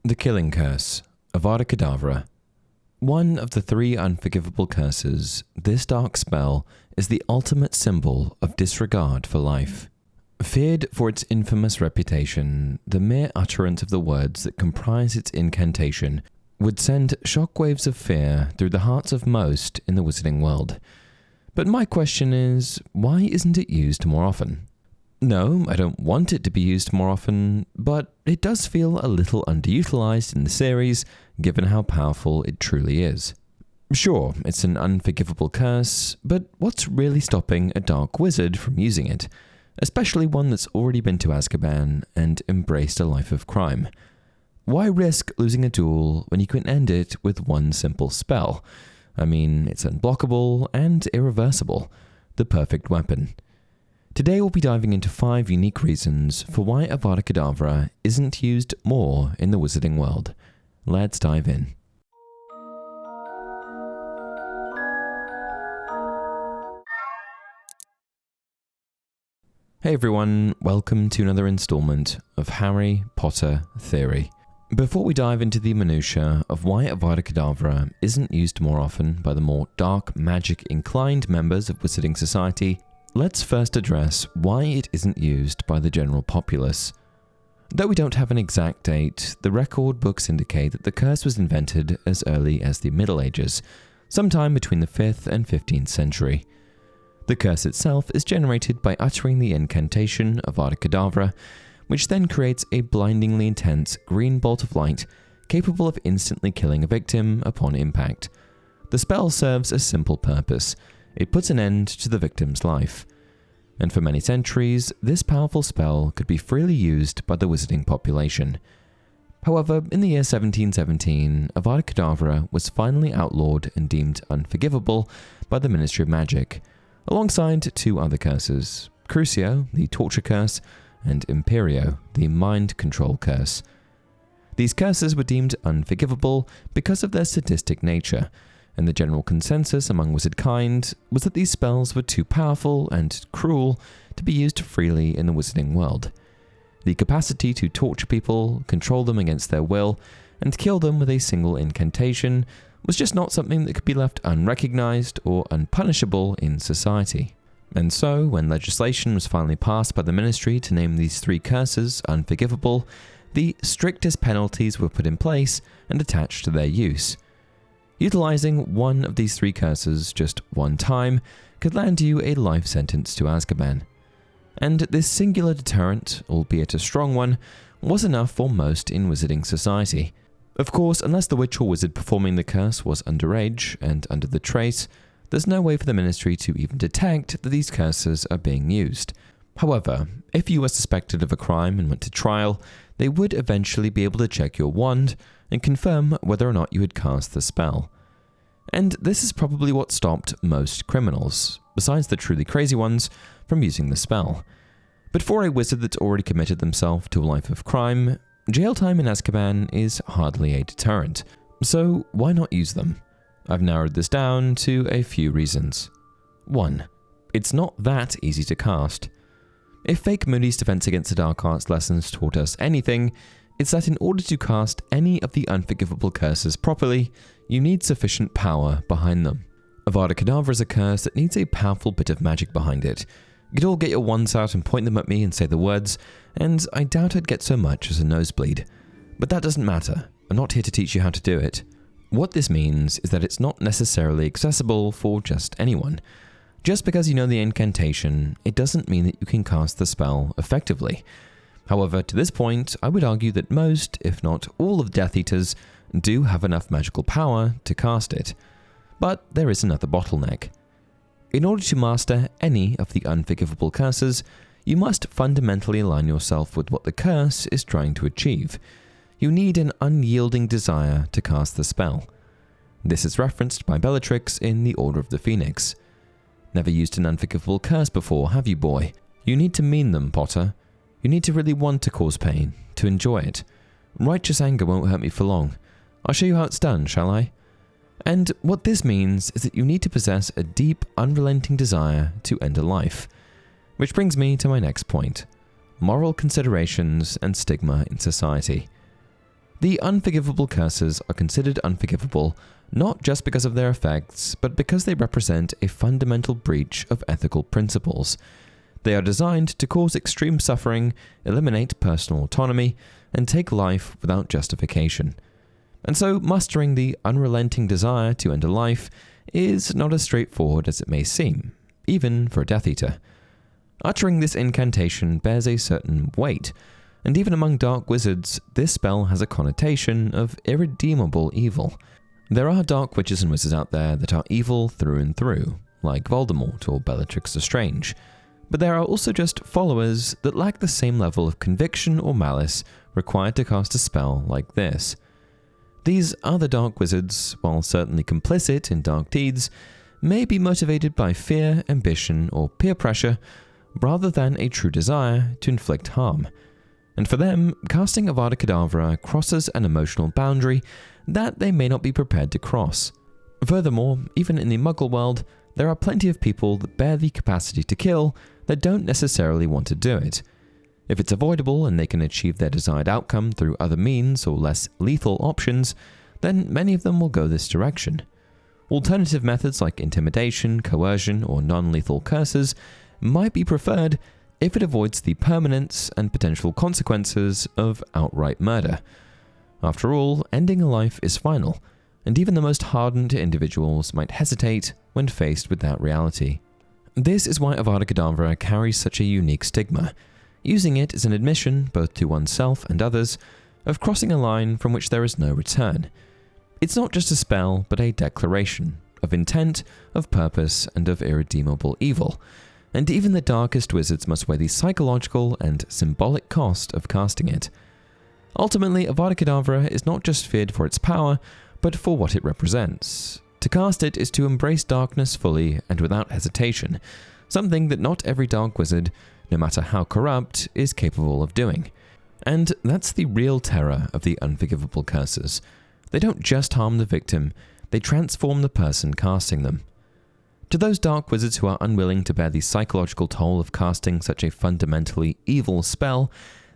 The Killing Curse, Avada Kedavra. One of the 3 unforgivable curses, this dark spell is the ultimate symbol of disregard for life. Feared for its infamous reputation, the mere utterance of the words that comprise its incantation would send shockwaves of fear through the hearts of most in the wizarding world. But my question is, why isn't it used more often? No, I don't want it to be used more often, but it does feel a little underutilized in the series, given how powerful it truly is. Sure, it's an unforgivable curse, but what's really stopping a dark wizard from using it? Especially one that's already been to Azkaban and embraced a life of crime. Why risk losing a duel when you can end it with one simple spell? I mean, it's unblockable and irreversible, the perfect weapon. Today we'll be diving into 5 unique reasons for why Avada Kedavra isn't used more in the wizarding world. Let's dive in. Hey everyone, welcome to another installment of Harry Potter Theory. Before we dive into the minutiae of why Avada Kedavra isn't used more often by the more dark magic inclined members of wizarding society, let's first address why it isn't used by the general populace. Though we don't have an exact date, the record books indicate that the curse was invented as early as the Middle Ages, sometime between the 5th and 15th century. The curse itself is generated by uttering the incantation Avada Kedavra, which then creates a blindingly intense green bolt of light capable of instantly killing a victim upon impact. The spell serves a simple purpose. It puts an end to the victim's life. And for many centuries, this powerful spell could be freely used by the wizarding population. However, in the year 1717, Avada Kedavra was finally outlawed and deemed unforgivable by the Ministry of Magic, alongside 2 other curses, Crucio, the Torture Curse, and Imperio, the Mind Control Curse. These curses were deemed unforgivable because of their sadistic nature, and the general consensus among wizard kind was that these spells were too powerful and cruel to be used freely in the wizarding world. The capacity to torture people, control them against their will, and kill them with a single incantation was just not something that could be left unrecognized or unpunishable in society. And so, when legislation was finally passed by the ministry to name these 3 curses unforgivable, the strictest penalties were put in place and attached to their use. Utilizing one of these 3 curses just one time could land you a life sentence to Azkaban. And this singular deterrent, albeit a strong one, was enough for most in wizarding society. Of course, unless the witch or wizard performing the curse was underage and under the trace, there's no way for the ministry to even detect that these curses are being used. However, if you were suspected of a crime and went to trial, they would eventually be able to check your wand and confirm whether or not you had cast the spell. And this is probably what stopped most criminals, besides the truly crazy ones, from using the spell. But for a wizard that's already committed themselves to a life of crime, jail time in Azkaban is hardly a deterrent, so why not use them? I've narrowed this down to a few reasons. 1. It's not that easy to cast. If Fake Moody's Defense Against the Dark Arts lessons taught us anything, it's that in order to cast any of the unforgivable curses properly, you need sufficient power behind them. Avada Kedavra is a curse that needs a powerful bit of magic behind it. You could all get your wands out and point them at me and say the words, and I doubt I'd get so much as a nosebleed. But that doesn't matter. I'm not here to teach you how to do it. What this means is that it's not necessarily accessible for just anyone. Just because you know the incantation, it doesn't mean that you can cast the spell effectively. However, to this point, I would argue that most, if not all of Death Eaters, do have enough magical power to cast it. But there is another bottleneck. In order to master any of the unforgivable curses, you must fundamentally align yourself with what the curse is trying to achieve. You need an unyielding desire to cast the spell. This is referenced by Bellatrix in The Order of the Phoenix. Never used an unforgivable curse before, have you, boy? You need to mean them, Potter. You need to really want to cause pain, to enjoy it. Righteous anger won't hurt me for long. I'll show you how it's done, shall I? And what this means is that you need to possess a deep, unrelenting desire to end a life. Which brings me to my next point: moral considerations and stigma in society. The unforgivable curses are considered unforgivable not just because of their effects, but because they represent a fundamental breach of ethical principles. They are designed to cause extreme suffering, eliminate personal autonomy, and take life without justification. And so mustering the unrelenting desire to end a life is not as straightforward as it may seem, even for a Death Eater. Uttering this incantation bears a certain weight, and even among dark wizards, this spell has a connotation of irredeemable evil. There are dark witches and wizards out there that are evil through and through, like Voldemort or Bellatrix Lestrange, but there are also just followers that lack the same level of conviction or malice required to cast a spell like this. These other dark wizards, while certainly complicit in dark deeds, may be motivated by fear, ambition, or peer pressure, rather than a true desire to inflict harm. And for them, casting Avada Kedavra crosses an emotional boundary that they may not be prepared to cross. Furthermore, even in the Muggle world, there are plenty of people that bear the capacity to kill that don't necessarily want to do it. If it's avoidable and they can achieve their desired outcome through other means or less lethal options, then many of them will go this direction. Alternative methods like intimidation, coercion, or non-lethal curses might be preferred if it avoids the permanence and potential consequences of outright murder. After all, ending a life is final, and even the most hardened individuals might hesitate when faced with that reality. This is why Avada Kedavra carries such a unique stigma. Using it is an admission, both to oneself and others, of crossing a line from which there is no return. It's not just a spell, but a declaration of intent, of purpose, and of irredeemable evil. And even the darkest wizards must weigh the psychological and symbolic cost of casting it. Ultimately, Avada Kedavra is not just feared for its power, but for what it represents. To cast it is to embrace darkness fully and without hesitation, something that not every dark wizard, no matter how corrupt, is capable of doing. And that's the real terror of the unforgivable curses. They don't just harm the victim, they transform the person casting them. To those dark wizards who are unwilling to bear the psychological toll of casting such a fundamentally evil spell,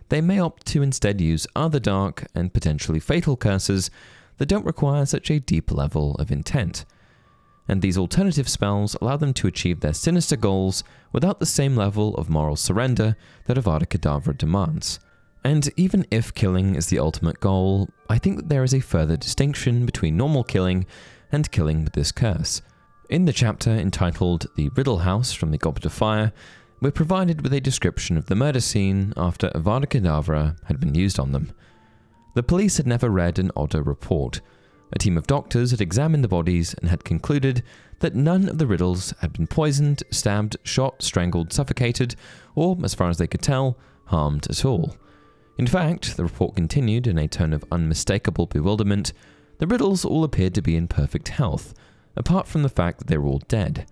they may opt to instead use other dark and potentially fatal curses that don't require such a deep level of intent. And these alternative spells allow them to achieve their sinister goals without the same level of moral surrender that Avada Kedavra demands. And even if killing is the ultimate goal, I think that there is a further distinction between normal killing and killing with this curse. In the chapter entitled The Riddle House from the Goblet of Fire, we're provided with a description of the murder scene after Avada Kedavra had been used on them. The police had never read an Odder report. A team of doctors had examined the bodies and had concluded that none of the riddles had been poisoned, stabbed, shot, strangled, suffocated, or, as far as they could tell, harmed at all. In fact, the report continued in a tone of unmistakable bewilderment, the riddles all appeared to be in perfect health, apart from the fact that they were all dead.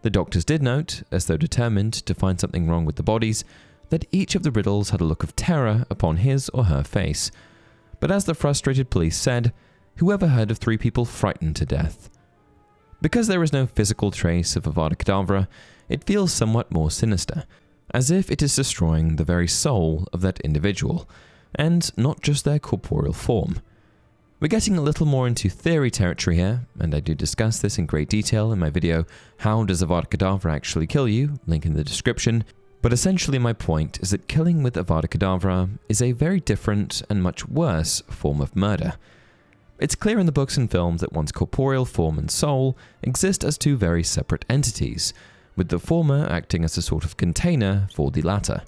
The doctors did note, as though determined to find something wrong with the bodies, that each of the riddles had a look of terror upon his or her face. But as the frustrated police said, whoever heard of 3 people frightened to death? Because there is no physical trace of Avada Kedavra, it feels somewhat more sinister, as if it is destroying the very soul of that individual, and not just their corporeal form. We're getting a little more into theory territory here, and I do discuss this in great detail in my video, How Does Avada Kedavra Actually Kill You? Link in the description. But essentially my point is that killing with Avada Kedavra is a very different and much worse form of murder. It's clear in the books and films that one's corporeal form and soul exist as 2 very separate entities, with the former acting as a sort of container for the latter.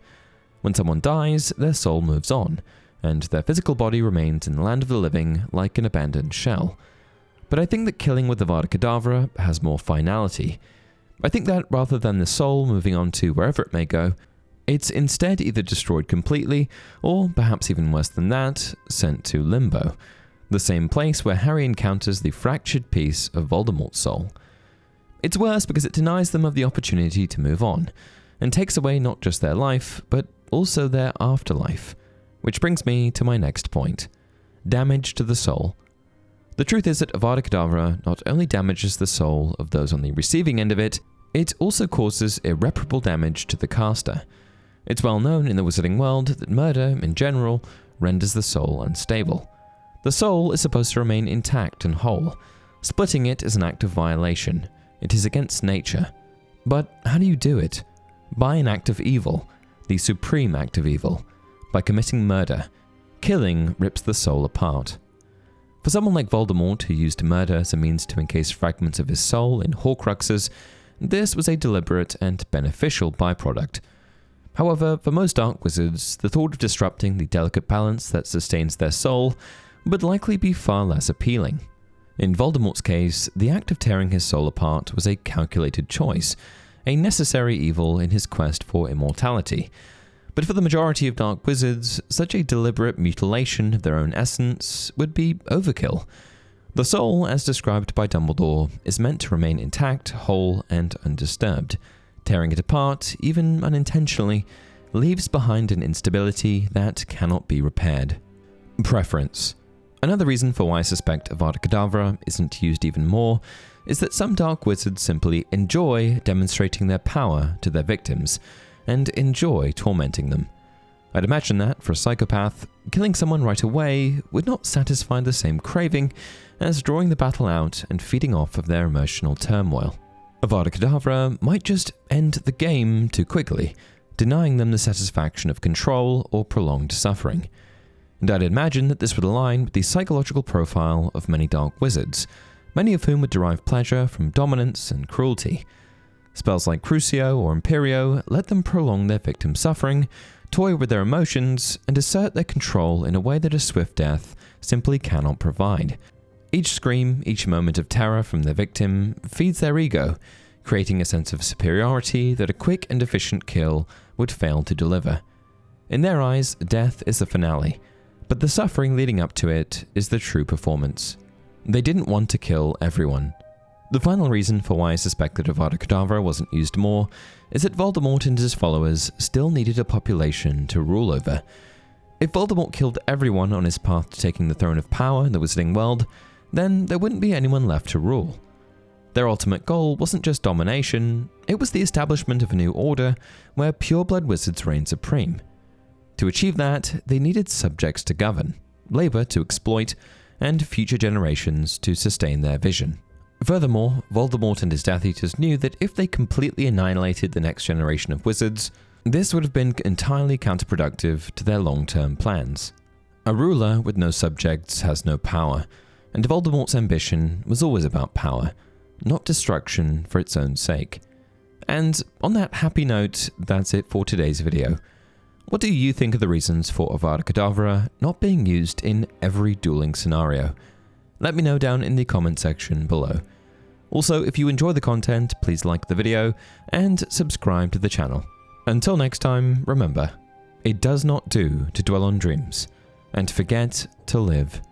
When someone dies, their soul moves on, and their physical body remains in the land of the living like an abandoned shell. But I think that killing with Avada Kedavra has more finality. I think that rather than the soul moving on to wherever it may go, it's instead either destroyed completely, or perhaps even worse than that, sent to limbo, the same place where Harry encounters the fractured piece of Voldemort's soul. It's worse because it denies them of the opportunity to move on, and takes away not just their life, but also their afterlife. Which brings me to my next point. Damage to the soul. The truth is that Avada Kedavra not only damages the soul of those on the receiving end of it, it also causes irreparable damage to the caster. It's well known in the wizarding world that murder, in general, renders the soul unstable. The soul is supposed to remain intact and whole. Splitting it is an act of violation. It is against nature. But how do you do it? By an act of evil, the supreme act of evil. By committing murder. Killing rips the soul apart. For someone like Voldemort, who used murder as a means to encase fragments of his soul in Horcruxes, this was a deliberate and beneficial byproduct. However, for most dark wizards, the thought of disrupting the delicate balance that sustains their soul would likely be far less appealing. In Voldemort's case, the act of tearing his soul apart was a calculated choice, a necessary evil in his quest for immortality. But for the majority of dark wizards, such a deliberate mutilation of their own essence would be overkill. The soul, as described by Dumbledore, is meant to remain intact, whole, and undisturbed. Tearing it apart, even unintentionally, leaves behind an instability that cannot be repaired. Preference. Another reason for why I suspect Avada Kedavra isn't used even more is that some dark wizards simply enjoy demonstrating their power to their victims, and enjoy tormenting them. I'd imagine that, for a psychopath, killing someone right away would not satisfy the same craving as drawing the battle out and feeding off of their emotional turmoil. Avada Kedavra might just end the game too quickly, denying them the satisfaction of control or prolonged suffering. And I'd imagine that this would align with the psychological profile of many dark wizards, many of whom would derive pleasure from dominance and cruelty. Spells like Crucio or Imperio let them prolong their victim's suffering, toy with their emotions, and assert their control in a way that a swift death simply cannot provide. Each scream, each moment of terror from their victim feeds their ego, creating a sense of superiority that a quick and efficient kill would fail to deliver. In their eyes, death is the finale, but the suffering leading up to it is the true performance. They didn't want to kill everyone. The final reason for why I suspect that Avada Kedavra wasn't used more is that Voldemort and his followers still needed a population to rule over. If Voldemort killed everyone on his path to taking the throne of power in the Wizarding world, then there wouldn't be anyone left to rule. Their ultimate goal wasn't just domination, it was the establishment of a new order where pureblood wizards reigned supreme. To achieve that, they needed subjects to govern, labor to exploit, and future generations to sustain their vision. Furthermore, Voldemort and his Death Eaters knew that if they completely annihilated the next generation of wizards, this would have been entirely counterproductive to their long-term plans. A ruler with no subjects has no power, and Voldemort's ambition was always about power, not destruction for its own sake. And on that happy note, that's it for today's video. What do you think are the reasons for Avada Kedavra not being used in every dueling scenario? Let me know down in the comment section below. Also, if you enjoy the content, please like the video and subscribe to the channel. Until next time, remember, it does not do to dwell on dreams and forget to live